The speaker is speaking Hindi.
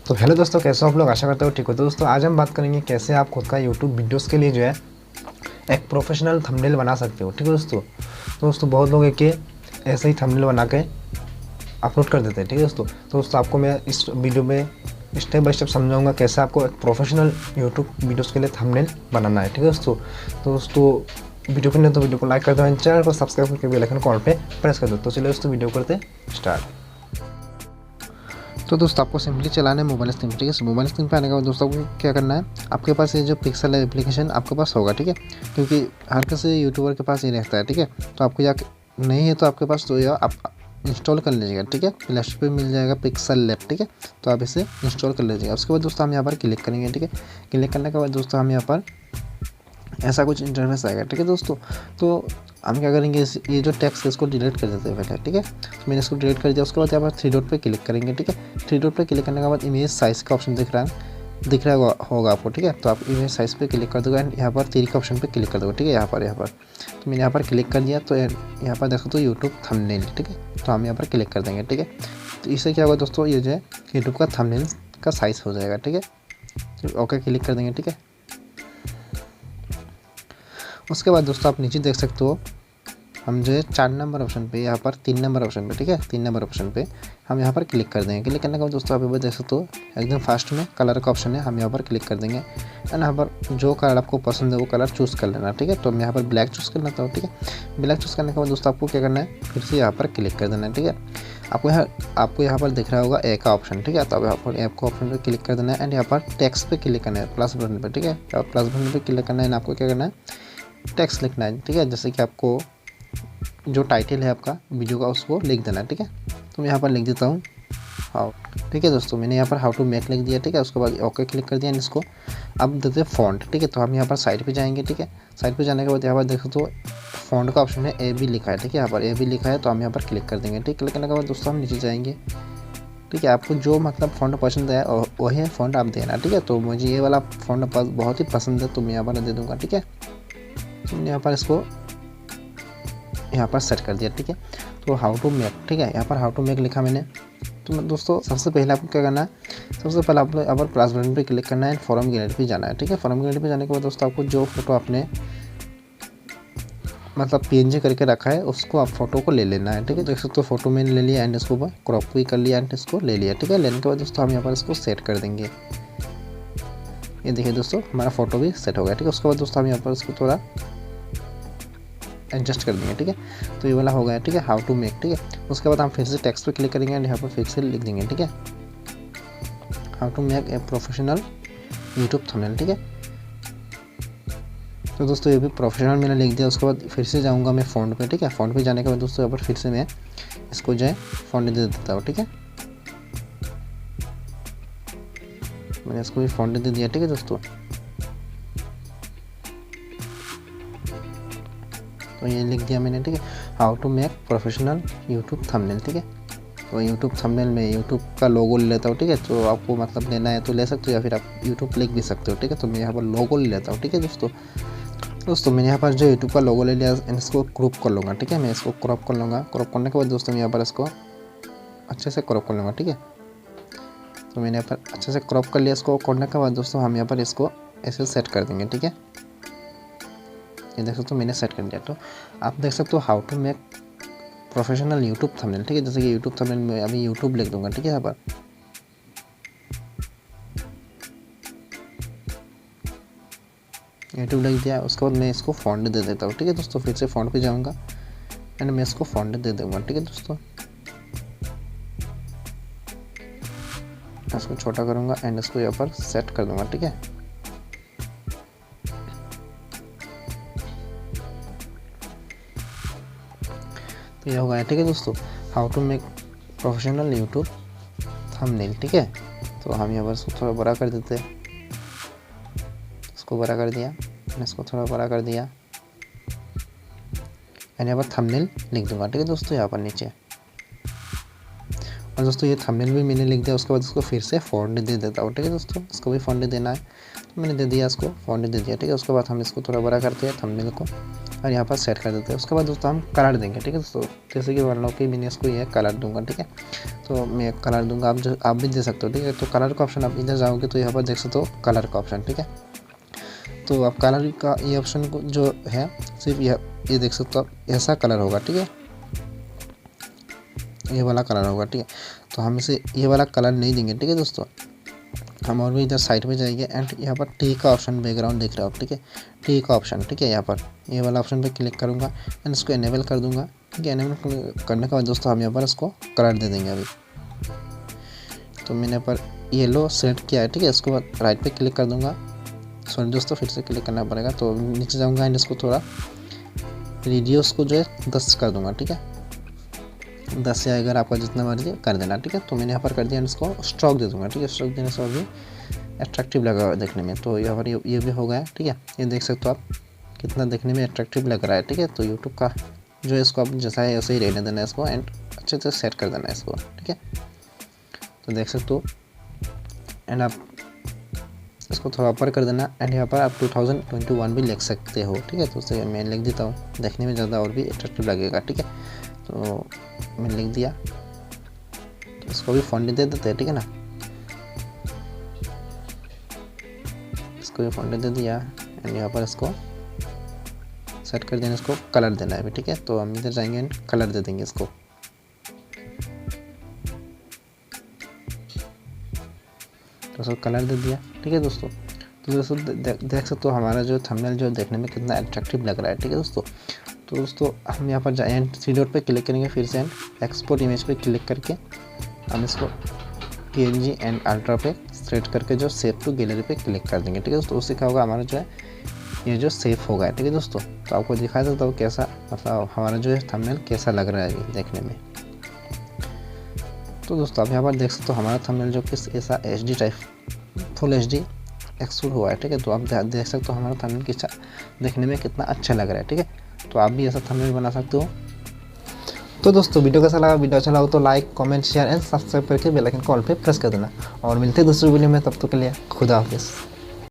तो हेलो दोस्तों, कैसे हो आप लोग? आशा करते हो ठीक हो। तो दोस्तों आज हम बात करेंगे कैसे आप खुद का यूट्यूब वीडियोस के लिए जो है एक प्रोफेशनल थंबनेल बना सकते हो। ठीक है दोस्तों। तो दोस्तों बहुत लोग है कि ऐसे ही थंबनेल बना के अपलोड कर देते हैं। ठीक है दोस्तों। तो दोस्तों आपको मैं इस वीडियो में स्टेप बाय स्टेप समझाऊंगा कैसे आपको एक प्रोफेशनल यूट्यूब वीडियोस के लिए थंबनेल बनाना है। ठीक है दोस्तों। तो दोस्तों वीडियो को नहीं तो वीडियो को लाइक कर दो एंड चैनल को सब्सक्राइब करके बेल आइकन कॉल पे प्रेस कर दो। तो चलिए दोस्तों वीडियो करते स्टार्ट। तो दोस्तों आपको सिंपली चलाना है मोबाइल स्क्रीन। ठीक है, मोबाइल स्क्रीन पे आने के बाद दोस्तों आपको क्या करना है, आपके पास ये जो पिक्सल एप्लीकेशन आपके पास होगा। ठीक है, क्योंकि हर किसी यूट्यूबर के पास ये रहता है। ठीक है, तो आपको या नहीं है तो आपके पास तो आप इंस्टॉल कर लीजिएगा। ठीक है, प्ले स्टोर पे मिल जाएगा पिक्सेलैब। ठीक है, तो आप इसे इंस्टॉल कर लीजिएगा। उसके बाद दोस्तों हम यहाँ पर क्लिक करेंगे। ठीक है, क्लिक करने के बाद दोस्तों हम यहाँ पर ऐसा कुछ इंटरफेस आएगा। ठीक है दोस्तों, तो हम क्या करेंगे, ये जो टेक्स्ट है इसको डिलीट कर देते हैं पहले। ठीक है, तो मैंने इसको डिलीट कर दिया। उसके बाद यहाँ पर 3 डॉट पे क्लिक करेंगे। ठीक है, 3 डॉट पे क्लिक करने के बाद इमेज साइज़ का ऑप्शन दिख रहा होगा आपको। ठीक है, तो आप इमेज साइज़ पे क्लिक कर दोगे एंड यहाँ पर 3 का ऑप्शन पे क्लिक कर दोगे। ठीक है, यहाँ पर तो मैंने यहाँ पर क्लिक कर दिया। तो यहाँ पर देखो तो यूट्यूब थंबनेल। ठीक है, तो हम यहाँ पर क्लिक कर देंगे। ठीक है, तो इससे क्या होगा दोस्तों, ये जो है यूट्यूब का थंबनेल का साइज़ हो जाएगा। ठीक है, तो ओके क्लिक कर देंगे। ठीक है, उसके बाद दोस्तों आप नीचे देख सकते हो, हम जो है 4 नंबर ऑप्शन पे, यहाँ पर 3 नंबर ऑप्शन पे, ठीक है 3 नंबर ऑप्शन पे हम यहाँ पर क्लिक कर देंगे। क्लिक करने के बाद दोस्तों आप यहाँ पर देख सकते हो एकदम फास्ट में कलर का ऑप्शन है, हम यहाँ पर क्लिक कर देंगे एंड यहाँ पर जो कलर आपको पसंद है वो कलर चूज़ कर लेना। ठीक है, तो मैं यहाँ पर ब्लैक चूज़ कर लेता हूँ। ठीक है, ब्लैक चूज़ करने के बाद दोस्तों आपको क्या करना है, फिर से यहाँ पर क्लिक कर देना है। ठीक है, आपको यहाँ पर दिख रहा होगा ए का ऑप्शन। ठीक है, तो आप यहाँ पर ऐप का ऑप्शन पर क्लिक कर देना है एंड यहाँ पर टेक्स्ट पे क्लिक करना है, प्लस बटन पर। ठीक है, प्लस बटन पर क्लिक करना है, आपको क्या करना है, टेक्स्ट लिखना है। ठीक है, जैसे कि आपको जो टाइटल है आपका वीडियो का उसको लिख देना है। ठीक है, तो मैं यहाँ पर लिख देता हूँ हाउ। ठीक है दोस्तों, मैंने यहाँ पर हाउ टू मेक लिख दिया। ठीक है, उसके बाद ओके क्लिक कर दिया एंड इसको अब देते हैं फॉन्ट। ठीक है, तो हम यहाँ पर साइड पे जाएंगे। ठीक है, साइड पे जाने के बाद यहाँ पर देखो तो फॉन्ट का ऑप्शन है, ए भी लिखा है। ठीक है, यहाँ पर ए भी लिखा है, तो हम यहाँ पर क्लिक कर देंगे। ठीक, क्लिक करने के बाद दोस्तों हम नीचे जाएंगे। ठीक है, आपको जो मतलब फ़ॉन्ट पसंद है वही फ़ॉन्ट आप देना। ठीक है, तो मुझे ये वाला फ़ॉन्ट बहुत ही पसंद है तो मैं यहाँ पर दे दूँगा। ठीक है, तो मैंने यहाँ पर इसको यहाँ पर सेट कर दिया। ठीक है, तो हाउ टू मेक, ठीक है, यहाँ पर हाउ टू मेक लिखा मैंने। तो दोस्तों सबसे पहले आपको क्या करना है, सबसे पहले आपको यहाँ पर प्लस बटन पे क्लिक करना है, फॉर्म गैलरी पे जाना है। ठीक है, फॉर्म गैलरी पे जाने के बाद दोस्तों आपको जो फोटो आपने मतलब पीएनजी करके रखा है उसको आप फोटो को ले लेना है। ठीक है, देख सकते हो फोटो मैंने ले लिया एंड इसको क्रॉप भी कर लिया एंड इसको ले लिया। ठीक है, लेने के बाद दोस्तों हम यहाँ पर इसको सेट कर देंगे। ये देखिए दोस्तों हमारा फोटो भी सेट हो गया। ठीक है, उसके बाद दोस्तों हम यहाँ पर इसको थोड़ा एडजस्ट कर देंगे। ठीक है, तो ये वाला हो गया। ठीक है, हाउ टू मेक। ठीक है, उसके बाद हम फिर से टेक्स्ट पे क्लिक करेंगे एंड यहाँ पर फिर से लिख देंगे। ठीक है, how to make a professional YouTube thumbnail. ठीक है, तो दोस्तों ये भी प्रोफेशनल मैंने लिख दिया। उसके बाद फिर से जाऊँगा मैं फ़ॉन्ट पे। ठीक है, फ़ॉन्ट पे जाने के बाद दोस्तों यहाँ पर फिर से मैं इसको जो है फ़ॉन्ट दे देता हूँ। ठीक है, मैंने इसको भी फ़ॉन्ट दे दिया। ठीक है दोस्तों, तो ये लिख दिया मैंने। ठीक है, how to make professional YouTube thumbnail. ठीक है, तो यूट्यूब थंबनेल में यूट्यूब का लोगो ले लेता हूँ। ठीक है, तो आपको मतलब लेना है तो ले सकते हो या फिर आप यूट्यूब लिख भी सकते हो। ठीक है, तो मैं यहाँ पर लोगो ले लेता हूँ। ठीक है दोस्तों मैंने यहाँ पर जो यूट्यूब का लोगो ले लिया इसको क्रॉप कर लूँगा। ठीक है, मैं इसको क्रॉप कर लूँगा। क्रॉप करने के बाद दोस्तों मैं यहाँ पर इसको अच्छे से क्रॉप कर लूँगा। ठीक है, तो मैंने यहाँ पर अच्छे से क्रॉप कर लिया। इसको करने के बाद दोस्तों हम यहाँ पर इसको ऐसे सेट कर देंगे। ठीक है, ये देख सकते हो मैंने सेट कर दिया। तो आप देख सकते हो how to make professional YouTube thumbnail. ठीक है, जैसे कि यूट्यूब थंबनेल में अभी यूट्यूब लिख दूंगा। ठीक है, यहाँ पर यूट्यूब लिख दिया। उसके बाद मैं इसको फॉन्ट दे देता हूँ। ठीक है दोस्तों, फिर से फॉन्ट पे जाऊँगा एंड मैं इसको फॉन्ट दे दूँगा। ठीक है दोस्तों, इसको छोटा करूँगा एंड इसको यहाँ पर सेट कर दूँगा। ठीक है, तो यह हो गया। ठीक है दोस्तों, how to make professional YouTube thumbnail. ठीक है, तो हम यहाँ पर इसको थोड़ा बड़ा कर देते हैं। इसको बड़ा कर दिया, इसको थोड़ा बड़ा कर दिया एंड यहाँ पर थंबनेल लिख दूंगा। ठीक है दोस्तों, यहाँ पर नीचे और दोस्तों ये थंबनेल भी मैंने लिख दिया, उसके बाद उसको फिर से फॉन्ट दे देता हूँ, ठीक है दोस्तों। इसको भी फॉन्ट दे देना है, तो मैंने दे दिया, इसको फॉन्ट दे दिया, ठीक है। उसके बाद हम इसको थोड़ा बड़ा करते हैं थंबनेल को और यहाँ पर सेट कर देते हैं। उसके बाद दोस्तों हम कलर देंगे, ठीक है दोस्तों। जैसे कि मान लो कि मैंने इसको ये कलर दूंगा, ठीक है, तो मैं कलर दूंगा, आप भी दे सकते हो, ठीक है। तो कलर का ऑप्शन आप इधर जाओगे तो यहाँ पर देख सकते हो कलर का ऑप्शन, ठीक है। तो आप कलर का ये ऑप्शन को जो है सिर्फ ये देख सकते हो आप, ऐसा कलर होगा, ठीक है, ये वाला कलर होगा, ठीक है। तो हम इसे ये वाला कलर नहीं देंगे, ठीक है दोस्तों। हम और भी इधर साइड में जाएंगे एंड यहाँ पर टी का ऑप्शन बैकग्राउंड दिख रहा हो, ठीक है, टी का ऑप्शन, ठीक है। यहाँ पर ये वाला ऑप्शन पे क्लिक करूँगा एंड इसको इनेबल कर दूँगा, ठीक है। इनेबल करने के बाद दोस्तों हम यहाँ पर इसको कलर दे देंगे अभी। तो मैंने पर येलो सेलेक्ट किया है, ठीक है। इसको बाद राइट पे क्लिक कर दूँगा, सॉरी दोस्तों फिर से क्लिक करना पड़ेगा। तो नीचे जाऊँगा एंड इसको थोड़ा रेडियस को जो है 10 कर दूँगा, ठीक है, 10 या अगर आपका जितना मर्जी कर देना, ठीक है। तो मैंने यहाँ पर कर दिया, इसको स्ट्रोक दे दूँगा, ठीक है। स्ट्रोक देने से और भी अट्रैक्टिव लगा देखने में। तो यहाँ पर ये भी हो गया, ठीक है। ये देख सकते हो आप कितना देखने में अट्रैक्टिव लग रहा है, ठीक है। तो यूट्यूब का जो है इसको आप जैसा है ऐसे ही रहने देना है इसको एंड अच्छे से सेट कर देना है इसको, ठीक है। तो देख सकते हो एंड आप इसको थोड़ा ऊपर कर देना एंड यहाँ पर आप 2021 भी लिख सकते हो, ठीक है। तो उसे मैं लिख देता हूँ, देखने में ज़्यादा और भी अट्रैक्टिव लगेगा, ठीक है। तो मैंने लिख दिया, तो इसको भी फॉन्ट दे देते हैं, ठीक है ना। इसको भी फॉन्ट दे दिया एंड यहाँ पर इसको सेट कर देना, इसको कलर देना है अभी, ठीक है। तो हम इधर जाएंगे एंड कलर दे देंगे इसको। तो इसको कलर दे दिया, ठीक है दोस्तों। तो दोस्तों देख सकते हो हमारा जो थंबनेल जो देखने में कितना अट्रैक्टिव लग रहा है, ठीक है दोस्तों। तो दोस्तों हम यहाँ पर जाए थ्री डॉट पे क्लिक करेंगे, फिर से एक्सपोर्ट इमेज पे क्लिक करके हम इसको PNG एंड अल्ट्रा पे सेट करके जो सेव टू गैलरी पे क्लिक कर देंगे, ठीक है दोस्तों। उससे क्या होगा, हमारा जो है ये जो सेव होगा, ठीक है दोस्तों। तो आपको दिखा देता हूँ कैसा, मतलब हमारा जो है थंबनेल कैसा लग रहा है देखने में। तो दोस्तों आप यहाँ पर देख सकते हो हमारा थंबनेल जो किस ऐसा HD type full HD export हुआ है, ठीक है। तो आप देख सकते हो हमारा थंबनेल कितना देखने में कितना अच्छा लग रहा है, ठीक है। तो आप भी ऐसा थंबनेल बना सकते हो। तो दोस्तों वीडियो कैसा लगा, वीडियो अच्छा लगा तो like comment share and subscribe करके बेल आइकन कॉल पे प्रेस कर देना और मिलते हैं दूसरी वीडियो में। तब तक के लिए खुदा हाफिज़।